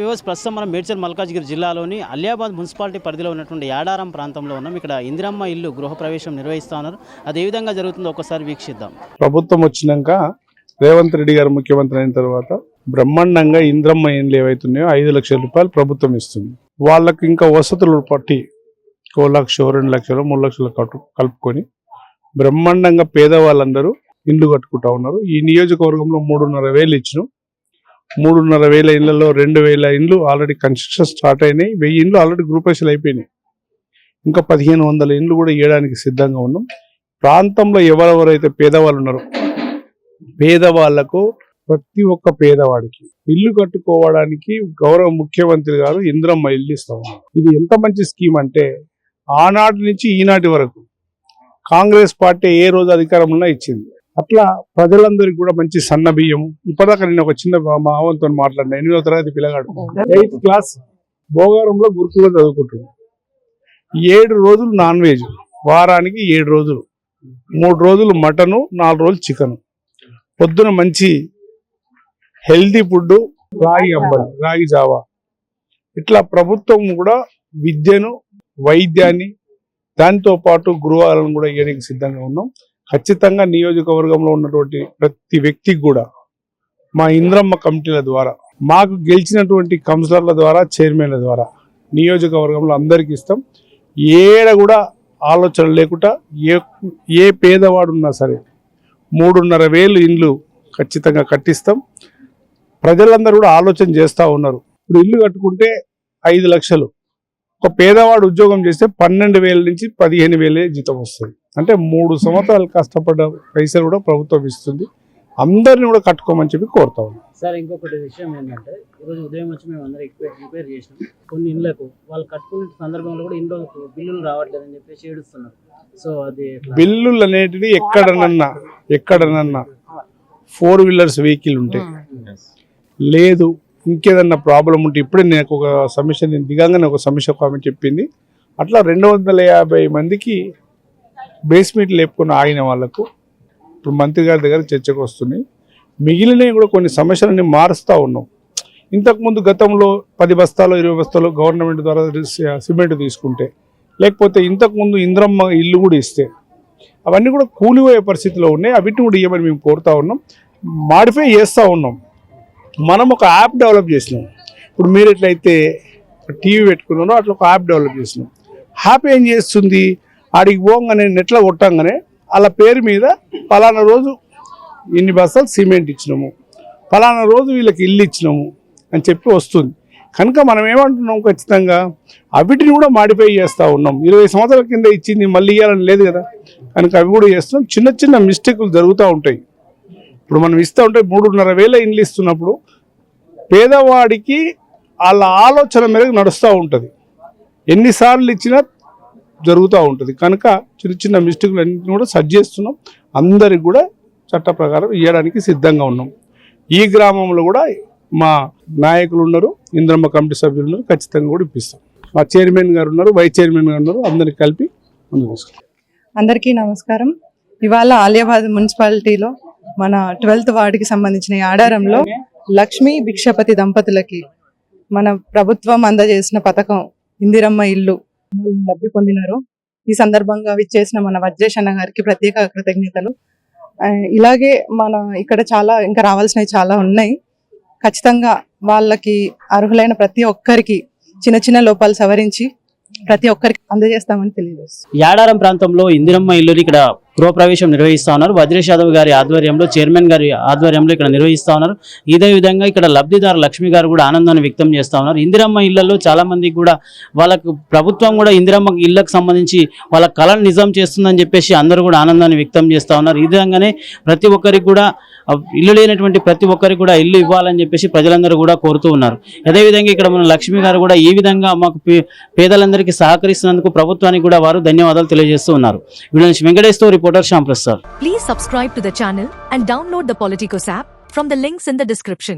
Viewers ప్రస్తుతం మనం మేడ్చల్ మల్కాజ్గిరి జిల్లాలోని అలియాబాద్ మున్సిపాలిటీ పరిధిలో ఉన్నటువంటి యాడారం ప్రాంతంలో ఉన్నాం. ఇక్కడ ఇందిరమ్మ ఇల్లు గృహప్రవేశం నిర్వహిస్తా ఉన్నారు. అది ఏ విధంగా జరుగుతుందో ఒకసారి వీక్షిద్దాం. ప్రభుత్వం వచ్చినాక రేవంత్ రెడ్డి గారు ముఖ్యమంత్రి అయిన తర్వాత బ్రహ్మాండంగా ఇందిరమ్మ ఇండ్లు ఏవైతున్నాయో 5 లక్షల రూపాయలు ప్రభుత్వం ఇస్తుంది. వాళ్ళకి ఇంకా వసతులు పట్టి 1 లక్ష 2 లక్షలు 3 లక్షలు కలుపుకొని బ్రహ్మాండంగా పేదవాళ్ళందరూ ఇండ్లు కట్టుకుంటా ఉన్నారు. ఈ నియోజకవర్గంలో 3,500 ఇచ్చినాం. 3,500 ఇళ్లలో 2,000 ఇండ్లు ఆల్రెడీ కన్స్ట్రక్షన్ స్టార్ట్ అయినాయి. 1000 ఇండ్లు ఆల్రెడీ గ్రూపేషన్లు అయిపోయినాయి. ఇంకా 1,500 ఇండ్లు కూడా ఇవ్వడానికి సిద్ధంగా ఉన్నాం. ప్రాంతంలో ఎవరెవరైతే పేదవాళ్ళు ఉన్నారో పేదవాళ్లకు ప్రతి ఒక్క పేదవాడికి ఇల్లు కట్టుకోవడానికి గౌరవ ముఖ్యమంత్రి గారు ఇందిరమ్మ ఇల్లు ఇస్తా ఉన్నారు. ఇది ఎంత మంచి స్కీమ్ అంటే ఆనాటి నుంచి ఈనాటి వరకు కాంగ్రెస్ పార్టీ ఏ రోజు అధికారంలో ఇచ్చింది. అట్లా ప్రజలందరికీ కూడా మంచి సన్న బియ్యం. ఇప్పటిదాకా నేను ఒక చిన్న మావంతో మాట్లాడినా. 8వ తరగతి పిల్లగాడు 8th క్లాస్ భోగారంలో గురుకులో చదువుకుంటున్నాడు. 7 రోజులు నాన్ వెజ్, వారానికి 7 రోజులు, 3 రోజులు మటను, 4 రోజులు చికెన్. పొద్దున మంచి హెల్దీ ఫుడ్, రాగి అంబలి, రాగి జావా. ఇట్లా ప్రభుత్వం కూడా విద్యను, వైద్యాన్ని, దాంతో పాటు గృహాలను కూడా ఇవ్వడానికి సిద్ధంగా ఉన్నాం. ఖచ్చితంగా నియోజకవర్గంలో ఉన్నటువంటి ప్రతి వ్యక్తికి కూడా మా ఇంద్రమ్మ కమిటీల ద్వారా, మాకు గెలిచినటువంటి కౌన్సిలర్ల ద్వారా, చైర్మన్ల ద్వారా నియోజకవర్గంలో అందరికీ ఇస్తాం. ఏడ కూడా ఆలోచన లేకుండా ఏ పేదవాడు ఉన్నా సరే 3,500 ఇండ్లు ఖచ్చితంగా కట్టిస్తాం. ప్రజలందరూ కూడా ఆలోచన చేస్తూ ఉన్నారు. ఇప్పుడు ఇల్లు కట్టుకుంటే 5 లక్షలు, ఒక పేదవాడు ఉద్యోగం చేస్తే 12,000 నుంచి 15,000 జీతం వస్తుంది. అంటే 3 సంవత్సరాలు కష్టపడ్డ పైసలు కూడా ప్రభుత్వం ఇస్తుంది. అందరిని కూడా కట్టుకోమని చెప్పి కోరుతా ఉన్నాం. సార్, ఇంకొకటి విషయం ఏంటంటే ఈరోజు ఉదయం వచ్చి మేము అందరూ రిపేర్ చేసినాం. కొన్ని ఇళ్లకు వాళ్ళు కట్టుకునే సందర్భంలో కూడా ఇంట్లో బిల్లులు రావట్లేదని చెప్పేసి ఏడుస్తున్నారు. సో అది బిల్లులు అనేటివి ఎక్కడనన్నా 4 వీలర్స్ వెహికల్ ఉంటాయి. లేదు ఇంకేదన్నా ప్రాబ్లం ఉంటే ఇప్పుడే నేను ఒక సమస్య, నేను దిగంగానే ఒక సమస్య కామెంట్ చెప్పింది. అట్లా 250 మందికి బేస్మెంట్ లేపుకొని ఆగిన వాళ్ళకు ఇప్పుడు మంత్రి గారి దగ్గర చర్చకు వస్తున్నాయి. మిగిలినవి కూడా కొన్ని సమస్యలని మారుస్తూ ఉన్నాం. ఇంతకుముందు గతంలో 10 బస్తాలు 20 బస్తాలు గవర్నమెంట్ ద్వారా సిమెంట్ తీసుకుంటే, లేకపోతే ఇంతకుముందు ఇంద్రమ్మ ఇల్లు కూడా ఇస్తే అవన్నీ కూడా కూలిపోయే పరిస్థితిలో ఉన్నాయి. అవిటిని కూడా ఇవ్వమని మేము కోరుతా ఉన్నాం. మాడిఫై చేస్తూ ఉన్నాం. మనం ఒక యాప్ డెవలప్ చేసినాం. ఇప్పుడు మీరు ఎట్లయితే టీవీ పెట్టుకున్నారో అట్లా ఒక యాప్ డెవలప్ చేసినాం. యాప్ ఏం చేస్తుంది, ఆడికి పోగానే నెట్లో కొట్టంగానే వాళ్ళ పేరు మీద పలానా రోజు ఇన్ని బస్తాలు సిమెంట్ ఇచ్చినాము, పలానా రోజు వీళ్ళకి ఇల్లు ఇచ్చినాము అని చెప్పి వస్తుంది. కనుక మనం ఏమంటున్నాం, ఖచ్చితంగా అవిటిని కూడా మాడిఫై చేస్తూ ఉన్నాం. 20 సంవత్సరాల కింద ఇచ్చింది మళ్ళీ ఇవ్వాలని లేదు కదా. కనుక అవి కూడా చేస్తున్నాం. చిన్న చిన్న మిస్టేకులు జరుగుతూ ఉంటాయి. ఇప్పుడు మనం ఇస్తూ ఉంటే 3,500 ఇండ్లు ఇస్తున్నప్పుడు పేదవాడికి వాళ్ళ ఆలోచన మేరకు నడుస్తూ ఉంటుంది. ఎన్నిసార్లు ఇచ్చినా జరుగుతూ ఉంటుంది. కనుక చిన్న చిన్న మిస్టేకులు అన్నింటినీ కూడా సరి చేస్తున్నాం. అందరికి కూడా చట్ట ప్రకారం ఇవ్వడానికి సిద్ధంగా ఉన్నాం. ఈ గ్రామంలో కూడా మా నాయకులు ఉన్నారు, ఇంద్రమ్మ కమిటీ సభ్యులు ఉన్నారు. ఖచ్చితంగా కూడా ఇప్పిస్తాం. మా చైర్మన్ గారు ఉన్నారు, వైస్ చైర్మన్ గారు ఉన్నారు. అందరికి కలిపి అందరికీ నమస్కారం. ఇవాళ ఆలియాబాద్ మున్సిపాలిటీలో మన 12th వార్డుకి సంబంధించిన ఆడారంలో లక్ష్మీ భిక్షపతి దంపతులకి మన ప్రభుత్వం అందజేసిన పథకం ఇందిరమ్మ ఇల్లు లబ్ధి పొందినారు. ఈ సందర్భంగా విచ్చేసిన మన వజ్రేష్ అన్న గారికి ప్రత్యేక కృతజ్ఞతలు. ఇలాగే మన ఇక్కడ చాలా ఇంకా రావాల్సినవి చాలా ఉన్నాయి. ఖచ్చితంగా వాళ్ళకి అర్హులైన ప్రతి ఒక్కరికి చిన్న చిన్న లోపాలు సవరించి ప్రతి ఒక్కరికి అందజేస్తామని తెలియజేస్తాం. యాడారం ప్రాంతంలో ఇందిరమ్మ ఇల్లుని ఇక్కడ గృహప్రవేశం నిర్వహిస్తా ఉన్నారు. వజ్రేష్ యాదవ్ గారి ఆధ్వర్యంలో, చైర్మన్ గారి ఆధ్వర్యంలో ఇక్కడ నిర్వహిస్తా ఉన్నారు. ఇదే విధంగా ఇక్కడ లబ్ధిదారు లక్ష్మి గారు కూడా ఆనందాన్ని వ్యక్తం చేస్తా ఉన్నారు. ఇందిరమ్మ ఇళ్లలో చాలా మందికి కూడా వాళ్ళకు ప్రభుత్వం కూడా ఇందిరమ్మ ఇళ్లకు సంబంధించి వాళ్ళ కళను నిజం చేస్తుందని చెప్పేసి అందరూ కూడా ఆనందాన్ని వ్యక్తం చేస్తా ఉన్నారు. ఈ విధంగానే ప్రతి ఒక్కరికి కూడా ఇల్లు లేనటువంటి ప్రతి ఒక్కరికి కూడా ఇల్లు ఇవ్వాలని చెప్పేసి ప్రజలందరూ కూడా కోరుతూ ఉన్నారు. అదేవిధంగా ఇక్కడ మన లక్ష్మి గారు కూడా ఈ విధంగా మాకు పేదలందరికీ సహకరిస్తున్నందుకు ప్రభుత్వానికి కూడా వారు ధన్యవాదాలు తెలియజేస్తూ ఉన్నారు. Venkateswara reporter Shyam Prasad. Please subscribe to the channel and download the Politicos app from the links in the description.